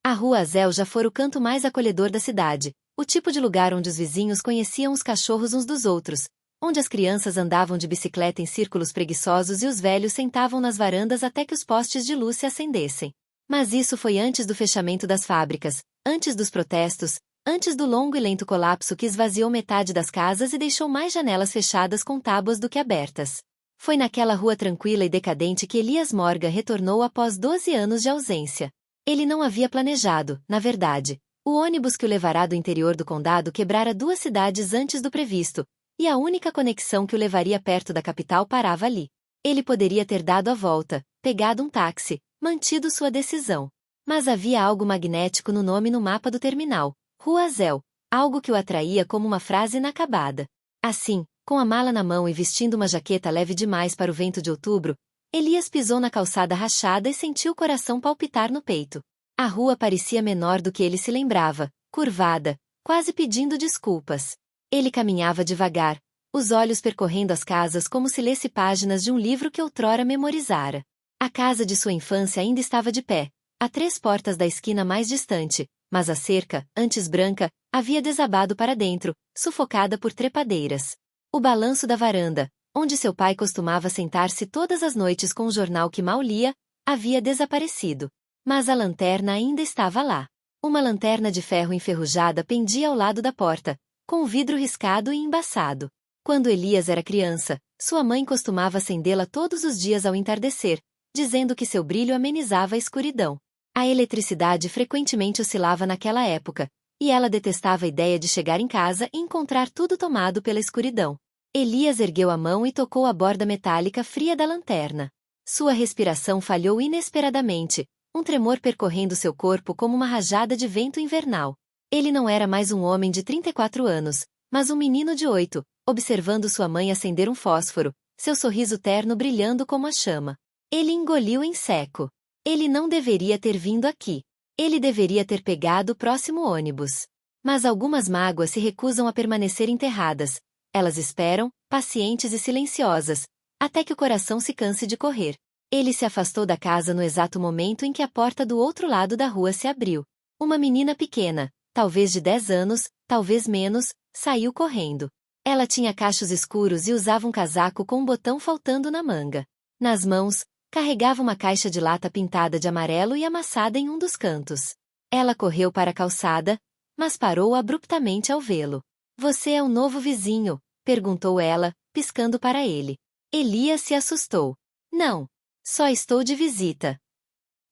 A Rua Azel já fora o canto mais acolhedor da cidade, o tipo de lugar onde os vizinhos conheciam os cachorros uns dos outros, onde as crianças andavam de bicicleta em círculos preguiçosos e os velhos sentavam nas varandas até que os postes de luz se acendessem. Mas isso foi antes do fechamento das fábricas, antes dos protestos, antes do longo e lento colapso que esvaziou metade das casas e deixou mais janelas fechadas com tábuas do que abertas. Foi naquela rua tranquila e decadente que Elias Morgan retornou após 12 anos de ausência. Ele não havia planejado, na verdade. O ônibus que o levará do interior do condado quebrara 2 cidades antes do previsto, e a única conexão que o levaria perto da capital parava ali. Ele poderia ter dado a volta, pegado um táxi, mantido sua decisão. Mas havia algo magnético no nome no mapa do terminal, Rua Azel, algo que o atraía como uma frase inacabada. Assim, com a mala na mão e vestindo uma jaqueta leve demais para o vento de outubro, Elias pisou na calçada rachada e sentiu o coração palpitar no peito. A rua parecia menor do que ele se lembrava, curvada, quase pedindo desculpas. Ele caminhava devagar, os olhos percorrendo as casas como se lesse páginas de um livro que outrora memorizara. A casa de sua infância ainda estava de pé, a 3 portas da esquina mais distante, mas a cerca, antes branca, havia desabado para dentro, sufocada por trepadeiras. O balanço da varanda, onde seu pai costumava sentar-se todas as noites com o jornal que mal lia, havia desaparecido. Mas a lanterna ainda estava lá. Uma lanterna de ferro enferrujada pendia ao lado da porta, com o vidro riscado e embaçado. Quando Elias era criança, sua mãe costumava acendê-la todos os dias ao entardecer, dizendo que seu brilho amenizava a escuridão. A eletricidade frequentemente oscilava naquela época, e ela detestava a ideia de chegar em casa e encontrar tudo tomado pela escuridão. Elias ergueu a mão e tocou a borda metálica fria da lanterna. Sua respiração falhou inesperadamente, um tremor percorrendo seu corpo como uma rajada de vento invernal. Ele não era mais um homem de 34 anos, mas um menino de 8, observando sua mãe acender um fósforo, seu sorriso terno brilhando como a chama. Ele engoliu em seco. Ele não deveria ter vindo aqui. Ele deveria ter pegado o próximo ônibus. Mas algumas mágoas se recusam a permanecer enterradas. Elas esperam, pacientes e silenciosas, até que o coração se canse de correr. Ele se afastou da casa no exato momento em que a porta do outro lado da rua se abriu. Uma menina pequena, talvez de 10 anos, talvez menos, saiu correndo. Ela tinha cachos escuros e usava um casaco com um botão faltando na manga. Nas mãos, carregava uma caixa de lata pintada de amarelo e amassada em um dos cantos. Ela correu para a calçada, mas parou abruptamente ao vê-lo. "Você é o novo vizinho?", perguntou ela, piscando para ele. Elias se assustou. "Não. Só estou de visita."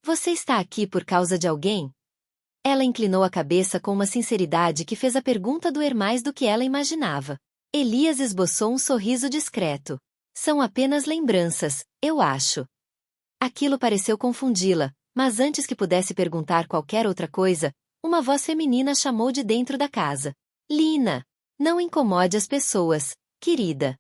"Você está aqui por causa de alguém?" Ela inclinou a cabeça com uma sinceridade que fez a pergunta doer mais do que ela imaginava. Elias esboçou um sorriso discreto. "São apenas lembranças, eu acho." Aquilo pareceu confundi-la, mas antes que pudesse perguntar qualquer outra coisa, uma voz feminina chamou de dentro da casa. "Lina! Não incomode as pessoas, querida."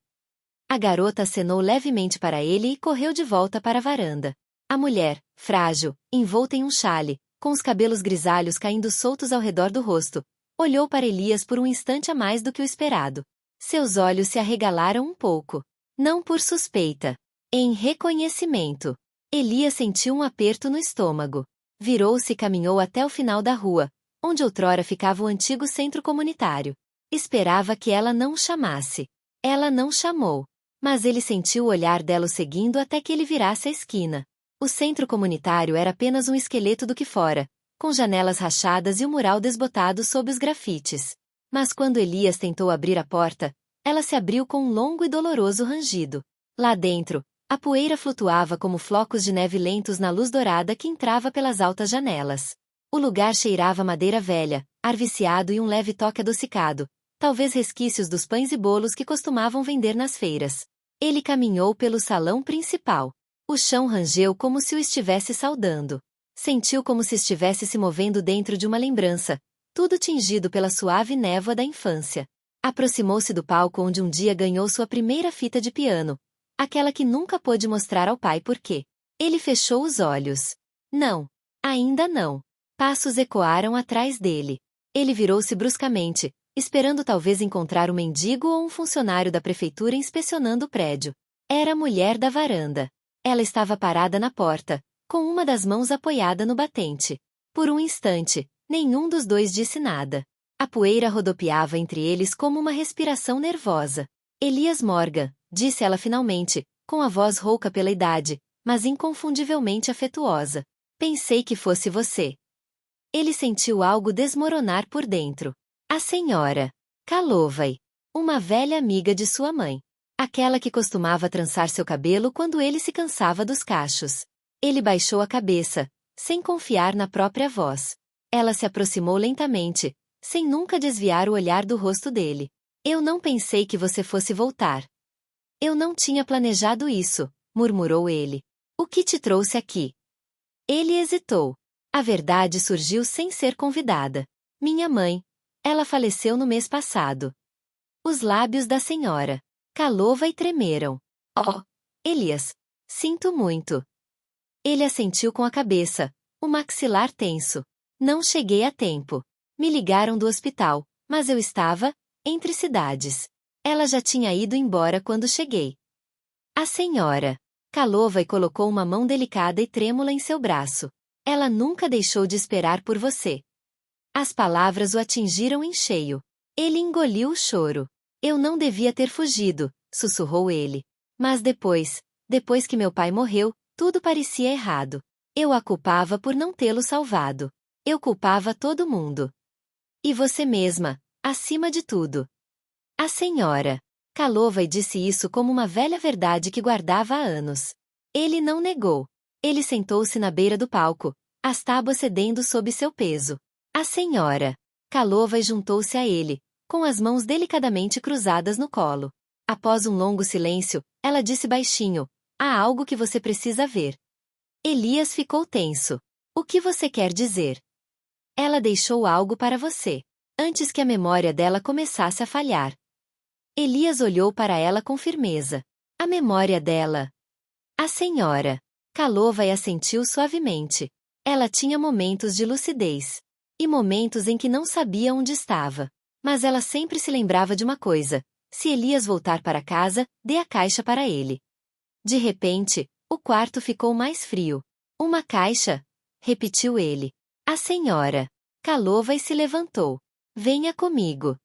A garota acenou levemente para ele e correu de volta para a varanda. A mulher, frágil, envolta em um xale, com os cabelos grisalhos caindo soltos ao redor do rosto, olhou para Elias por um instante a mais do que o esperado. Seus olhos se arregalaram um pouco. Não por suspeita. Em reconhecimento. Elias sentiu um aperto no estômago. Virou-se e caminhou até o final da rua, onde outrora ficava o antigo centro comunitário. Esperava que ela não o chamasse. Ela não chamou. Mas ele sentiu o olhar dela o seguindo até que ele virasse a esquina. O centro comunitário era apenas um esqueleto do que fora, com janelas rachadas e o mural desbotado sob os grafites. Mas quando Elias tentou abrir a porta, ela se abriu com um longo e doloroso rangido. Lá dentro, a poeira flutuava como flocos de neve lentos na luz dourada que entrava pelas altas janelas. O lugar cheirava madeira velha, ar viciado e um leve toque adocicado, talvez resquícios dos pães e bolos que costumavam vender nas feiras. Ele caminhou pelo salão principal. O chão rangeu como se o estivesse saudando. Sentiu como se estivesse se movendo dentro de uma lembrança, tudo tingido pela suave névoa da infância. Aproximou-se do palco onde um dia ganhou sua primeira fita de piano, aquela que nunca pôde mostrar ao pai por quê. Ele fechou os olhos. Não. Ainda não. Passos ecoaram atrás dele. Ele virou-se bruscamente, esperando talvez encontrar um mendigo ou um funcionário da prefeitura inspecionando o prédio. Era a mulher da varanda. Ela estava parada na porta, com uma das mãos apoiada no batente. Por um instante, nenhum dos dois disse nada. A poeira rodopiava entre eles como uma respiração nervosa. Elias Morgan, disse ela finalmente, com a voz rouca pela idade, mas inconfundivelmente afetuosa. Pensei que fosse você. Ele sentiu algo desmoronar por dentro. A senhora Calloway, uma velha amiga de sua mãe. Aquela que costumava trançar seu cabelo quando ele se cansava dos cachos. Ele baixou a cabeça, sem confiar na própria voz. Ela se aproximou lentamente, sem nunca desviar o olhar do rosto dele. Eu não pensei que você fosse voltar. Eu não tinha planejado isso, murmurou ele. O que te trouxe aqui? Ele hesitou. A verdade surgiu sem ser convidada. Minha mãe. Ela faleceu no mês passado. Os lábios da senhora Calloway tremeram. Oh, Elias. Sinto muito. Ele assentiu com a cabeça, o maxilar tenso. Não cheguei a tempo. Me ligaram do hospital, mas eu estava entre cidades. Ela já tinha ido embora quando cheguei. A senhora Calloway colocou uma mão delicada e trêmula em seu braço. Ela nunca deixou de esperar por você. As palavras o atingiram em cheio. Ele engoliu o choro. Eu não devia ter fugido, sussurrou ele. Mas depois que meu pai morreu, tudo parecia errado. Eu a culpava por não tê-lo salvado. Eu culpava todo mundo. E você mesma, acima de tudo. A senhora Calloway disse isso como uma velha verdade que guardava há anos. Ele não negou. Ele sentou-se na beira do palco, as tábuas cedendo sob seu peso. A senhora Calloway juntou-se a ele, com as mãos delicadamente cruzadas no colo. Após um longo silêncio, ela disse baixinho, há algo que você precisa ver. Elias ficou tenso. O que você quer dizer? Ela deixou algo para você. Antes que a memória dela começasse a falhar. Elias olhou para ela com firmeza. A memória dela. A senhora Calloway assentiu suavemente. Ela tinha momentos de lucidez. E momentos em que não sabia onde estava. Mas ela sempre se lembrava de uma coisa. Se Elias voltar para casa, dê a caixa para ele. De repente, o quarto ficou mais frio. Uma caixa? Repetiu ele. A senhora Calloway se levantou. Venha comigo.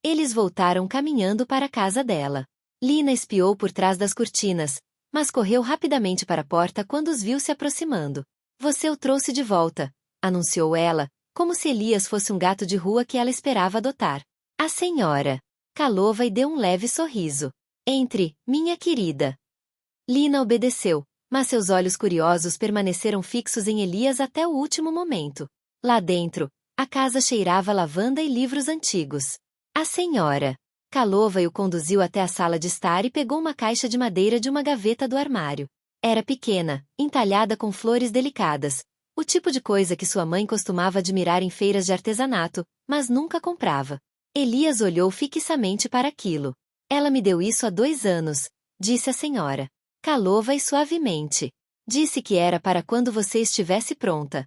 Eles voltaram caminhando para a casa dela. Lina espiou por trás das cortinas, mas correu rapidamente para a porta quando os viu se aproximando. Você o trouxe de volta, anunciou ela, como se Elias fosse um gato de rua que ela esperava adotar. A senhora Calloway deu um leve sorriso. Entre, minha querida. Lina obedeceu, mas seus olhos curiosos permaneceram fixos em Elias até o último momento. Lá dentro, a casa cheirava a lavanda e livros antigos. A senhora Calloway o conduziu até a sala de estar e pegou uma caixa de madeira de uma gaveta do armário. Era pequena, entalhada com flores delicadas, o tipo de coisa que sua mãe costumava admirar em feiras de artesanato, mas nunca comprava. Elias olhou fixamente para aquilo. Ela me deu isso há 2 anos, disse a senhora Calloway suavemente. Disse que era para quando você estivesse pronta.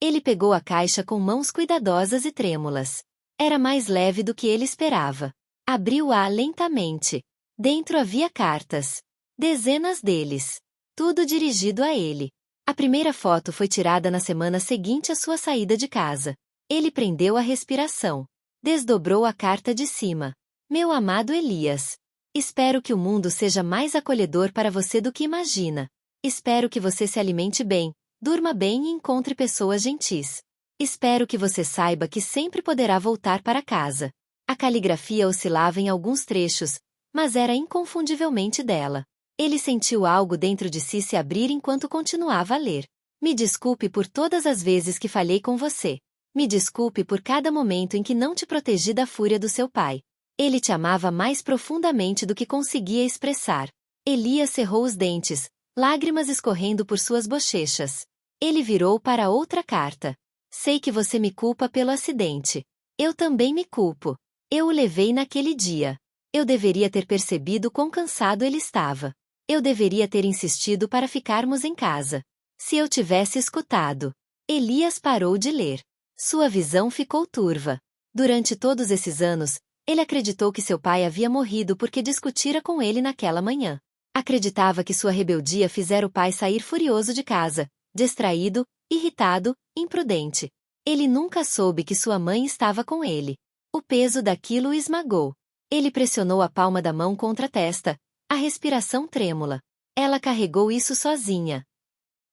Ele pegou a caixa com mãos cuidadosas e trêmulas. Era mais leve do que ele esperava. Abriu-a lentamente. Dentro havia cartas. Dezenas deles. Tudo dirigido a ele. A primeira foto foi tirada na semana seguinte à sua saída de casa. Ele prendeu a respiração. Desdobrou a carta de cima. Meu amado Elias. Espero que o mundo seja mais acolhedor para você do que imagina. Espero que você se alimente bem, durma bem e encontre pessoas gentis. Espero que você saiba que sempre poderá voltar para casa. A caligrafia oscilava em alguns trechos, mas era inconfundivelmente dela. Ele sentiu algo dentro de si se abrir enquanto continuava a ler. Me desculpe por todas as vezes que falhei com você. Me desculpe por cada momento em que não te protegi da fúria do seu pai. Ele te amava mais profundamente do que conseguia expressar. Elias cerrou os dentes, lágrimas escorrendo por suas bochechas. Ele virou para outra carta. Sei que você me culpa pelo acidente. Eu também me culpo. Eu o levei naquele dia. Eu deveria ter percebido quão cansado ele estava. Eu deveria ter insistido para ficarmos em casa. Se eu tivesse escutado. Elias parou de ler. Sua visão ficou turva. Durante todos esses anos, ele acreditou que seu pai havia morrido porque discutira com ele naquela manhã. Acreditava que sua rebeldia fizera o pai sair furioso de casa, distraído, irritado, imprudente. Ele nunca soube que sua mãe estava com ele. O peso daquilo o esmagou. Ele pressionou a palma da mão contra a testa, a respiração trêmula. Ela carregou isso sozinha.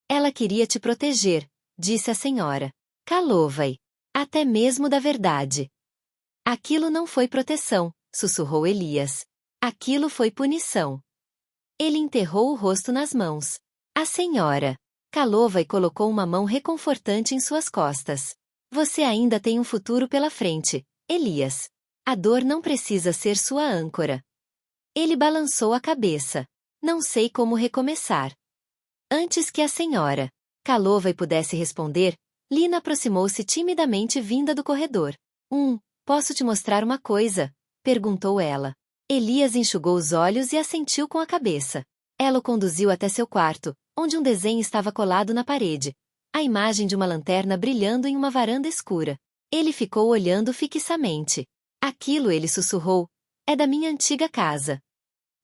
Ela queria te proteger, disse a senhora. Calou-vai. Até mesmo da verdade. Aquilo não foi proteção, sussurrou Elias. Aquilo foi punição. Ele enterrou o rosto nas mãos. A senhora Calou-vai colocou uma mão reconfortante em suas costas. Você ainda tem um futuro pela frente, Elias. A dor não precisa ser sua âncora. Ele balançou a cabeça. Não sei como recomeçar. Antes que a senhora Calou-vai pudesse responder, Lina aproximou-se timidamente vinda do corredor. Posso te mostrar uma coisa? Perguntou ela. Elias enxugou os olhos e assentiu com a cabeça. Ela o conduziu até seu quarto, onde um desenho estava colado na parede. A imagem de uma lanterna brilhando em uma varanda escura. Ele ficou olhando fixamente. Aquilo, ele sussurrou, é da minha antiga casa.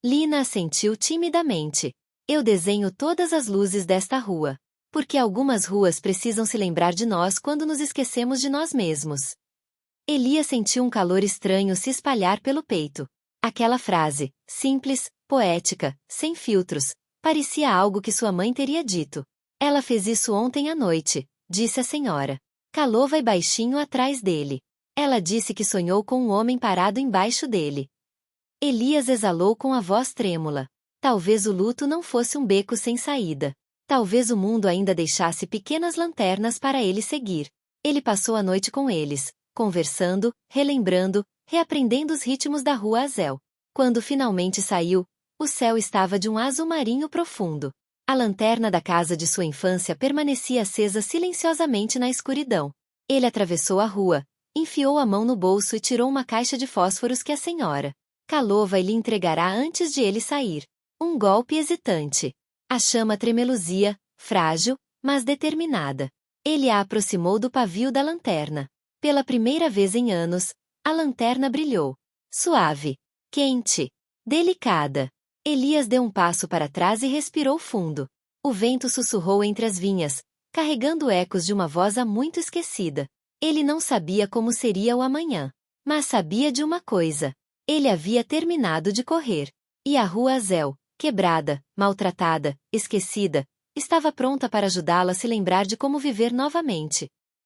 Lina assentiu timidamente. Eu desenho todas as luzes desta rua. Porque algumas ruas precisam se lembrar de nós quando nos esquecemos de nós mesmos. Elias sentiu um calor estranho se espalhar pelo peito. Aquela frase, simples, poética, sem filtros, parecia algo que sua mãe teria dito. Ela fez isso ontem à noite, disse a senhora. Calou-vai baixinho atrás dele. Ela disse que sonhou com um homem parado embaixo dele. Elias exalou com a voz trêmula. Talvez o luto não fosse um beco sem saída. Talvez o mundo ainda deixasse pequenas lanternas para ele seguir. Ele passou a noite com eles, conversando, relembrando, reaprendendo os ritmos da rua Azel. Quando finalmente saiu, o céu estava de um azul marinho profundo. A lanterna da casa de sua infância permanecia acesa silenciosamente na escuridão. Ele atravessou a rua, enfiou a mão no bolso e tirou uma caixa de fósforos que a senhora Calou-vai lhe entregará antes de ele sair. Um golpe hesitante. A chama tremeluzia, frágil, mas determinada. Ele a aproximou do pavio da lanterna. Pela primeira vez em anos, a lanterna brilhou. Suave. Quente. Delicada. Elias deu um passo para trás e respirou fundo. O vento sussurrou entre as vinhas, carregando ecos de uma voz há muito esquecida. Ele não sabia como seria o amanhã. Mas sabia de uma coisa. Ele havia terminado de correr. E a rua Azel, quebrada, maltratada, esquecida, estava pronta para ajudá-la a se lembrar de como viver novamente.